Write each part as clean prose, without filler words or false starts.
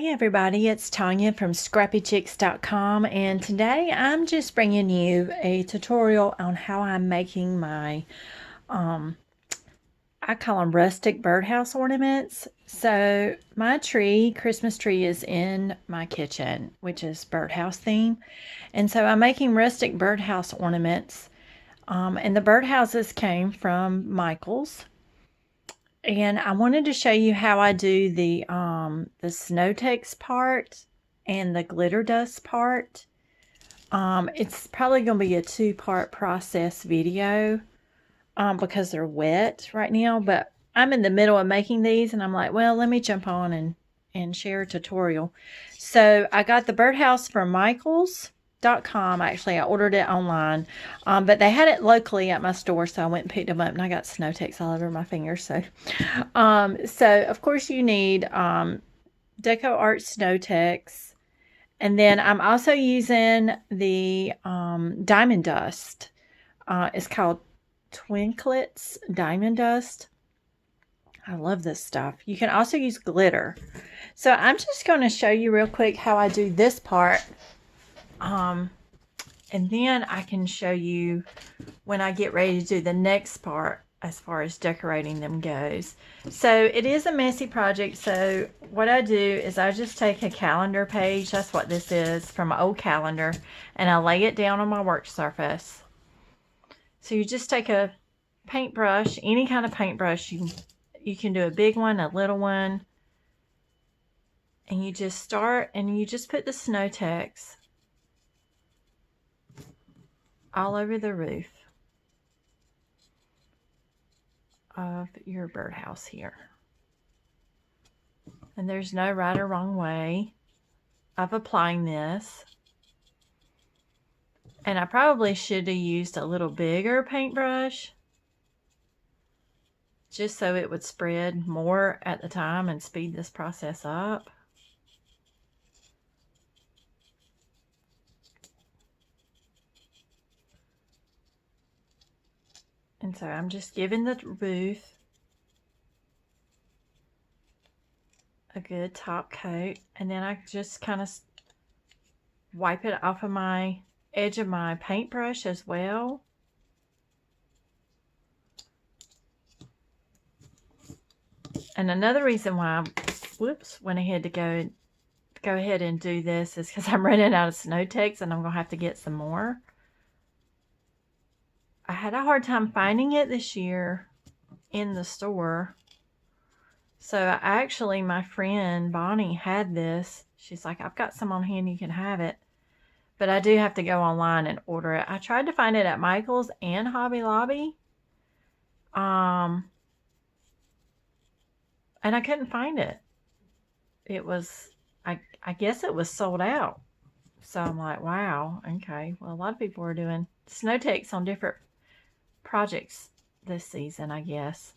Hey everybody, it's Tanya from scrappychicks.com, and today I'm just bringing you a tutorial on how I'm making my I call them rustic birdhouse ornaments. So my Christmas tree is in my kitchen, which is birdhouse theme, and so I'm making rustic birdhouse ornaments, and the birdhouses came from Michael's. And I wanted to show you how I do the Snow-Tex part and the glitter dust part. It's probably going to be a two-part process video because they're wet right now. But I'm in the middle of making these, and I'm like, well, let me jump on and share a tutorial. So I got the birdhouse from Michaels.com. Actually, I ordered it online, but they had it locally at my store, so I went and picked them up, and I got Snow-Tex all over my fingers. So of course you need Deco Art Snow-Tex, and then I'm also using the diamond dust. It's called Twinklets Diamond Dust. I love this stuff. You can also use glitter. So I'm just going to show you real quick how I do this part. And then I can show you when I get ready to do the next part as far as decorating them goes. So it is a messy project. So what I do is I just take a calendar page. That's what this is, from my old calendar. And I lay it down on my work surface. So you just take a paintbrush, any kind of paintbrush. You can do a big one, a little one. And you just start and you just put the Snow-Tex all over the roof of your birdhouse here. And there's no right or wrong way of applying this. And I probably should have used a little bigger paintbrush just so it would spread more at the time and speed this process up. And so I'm just giving the roof a good top coat, and then I just kind of wipe it off of my edge of my paintbrush as well. And another reason why I went ahead to go ahead and do this is because I'm running out of Snow-Tex and I'm going to have to get some more. I had a hard time finding it this year in the store. So actually my friend Bonnie had this. She's like, I've got some on hand, you can have it. But I do have to go online and order it. I tried to find it at Michael's and Hobby Lobby. And I couldn't find it. It was, I guess it was sold out. So I'm like, wow, okay. Well, a lot of people are doing Snow-Tex on different projects this season, I guess.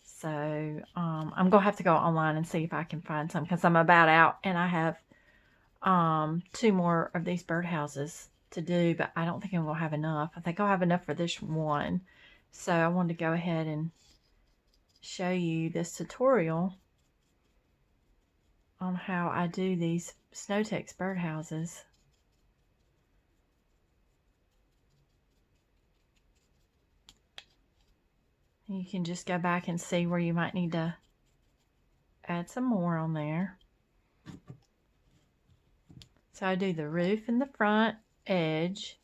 So I'm going to have to go online and see if I can find some, because I'm about out and I have 2 more of these birdhouses to do, but I don't think I'm going to have enough. I think I'll have enough for this one. So I wanted to go ahead and show you this tutorial on how I do these Snow-Tex birdhouses. You can just go back and see where you might need to add some more on there. So I do the roof and the front edge.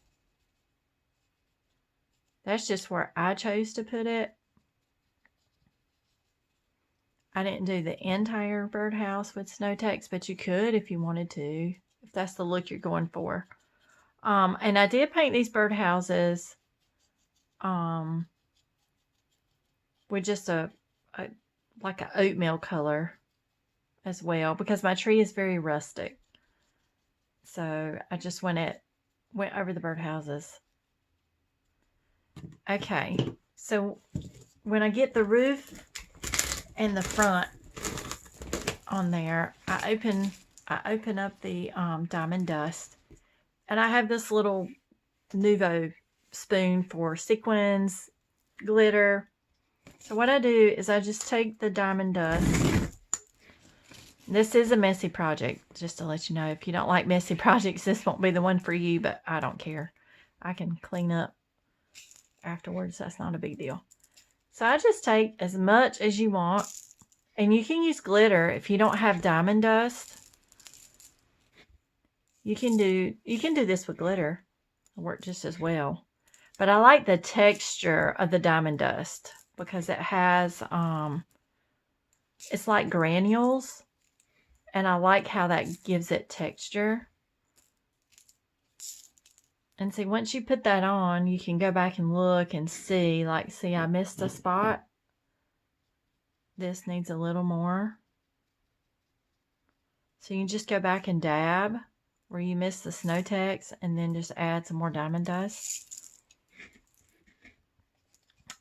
That's just where I chose to put it. I didn't do the entire birdhouse with Snow-Tex, but you could if you wanted to, if that's the look you're going for. And I did paint these birdhouses with just like an oatmeal color as well, because my tree is very rustic. So I just went over the birdhouses. Okay, so when I get the roof and the front on there, I open up the diamond dust, and I have this little Nuvo spoon for sequins, glitter. So what I do is I just take the diamond dust, This is a messy project, just to let you know. If you don't like messy projects, this won't be the one for you, but I don't care. I can clean up afterwards. That's not a big deal. So I just take as much as you want, and you can use glitter if you don't have diamond dust. You can do this with glitter. It'll work just as well. But I like the texture of the diamond dust because it has it's like granules. And I like how that gives it texture. And see, once you put that on, you can go back and look and see, like, see, I missed a spot. This needs a little more. So you can just go back and dab where you missed the Snow-Tex and then just add some more diamond dust.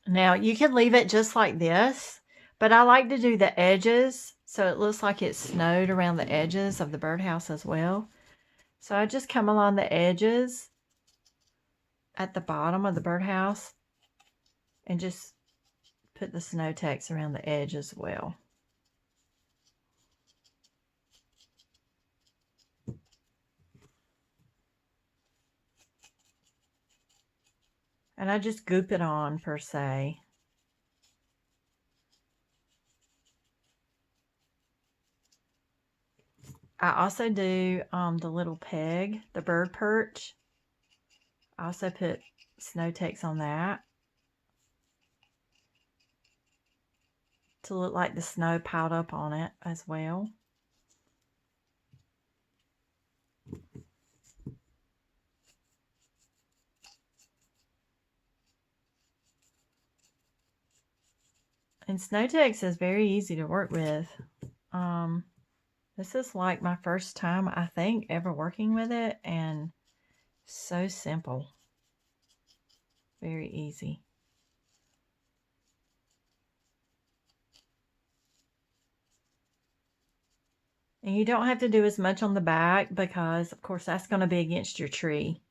Now, you can leave it just like this, but I like to do the edges so it looks like it's snowed around the edges of the birdhouse as well. So I just come along the edges at the bottom of the birdhouse and just put the Snow-Tex around the edge as well. And I just goop it on per se. I also do the little peg, the bird perch. I also put Snow-Tex on that to look like the snow piled up on it as well. And Snow-Tex is very easy to work with. This is like my first time, I think, ever working with it, and so simple. Very easy. And you don't have to do as much on the back because, of course, that's going to be against your tree.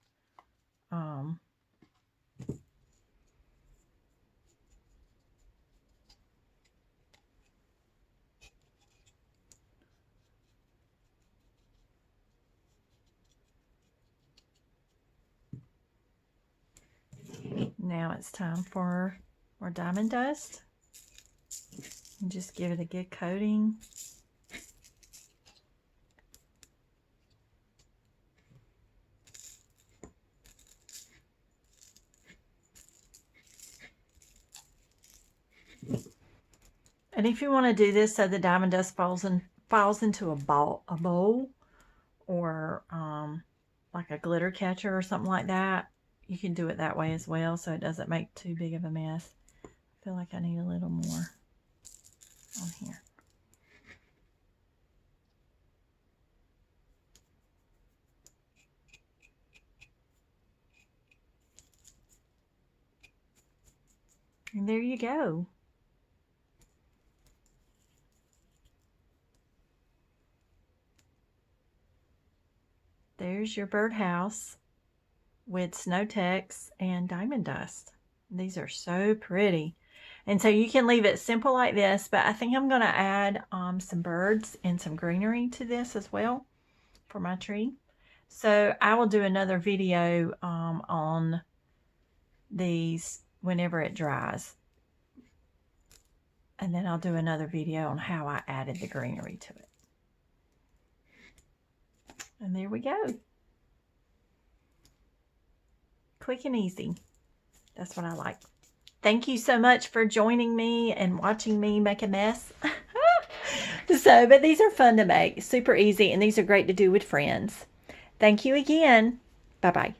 Now it's time for more diamond dust. And just give it a good coating. And if you want to do this so the diamond dust falls into a bowl or like a glitter catcher or something like that, you can do it that way as well so it doesn't make too big of a mess. I feel like I need a little more on here. And there you go. There's your birdhouse with Snow-Tex and diamond dust. These are so pretty. And so you can leave it simple like this, but I think I'm going to add some birds and some greenery to this as well for my tree. So I will do another video on these whenever it dries. And then I'll do another video on how I added the greenery to it. And there we go. Quick and easy. That's what I like. Thank you so much for joining me and watching me make a mess. But these are fun to make. Super easy. And these are great to do with friends. Thank you again. Bye-bye.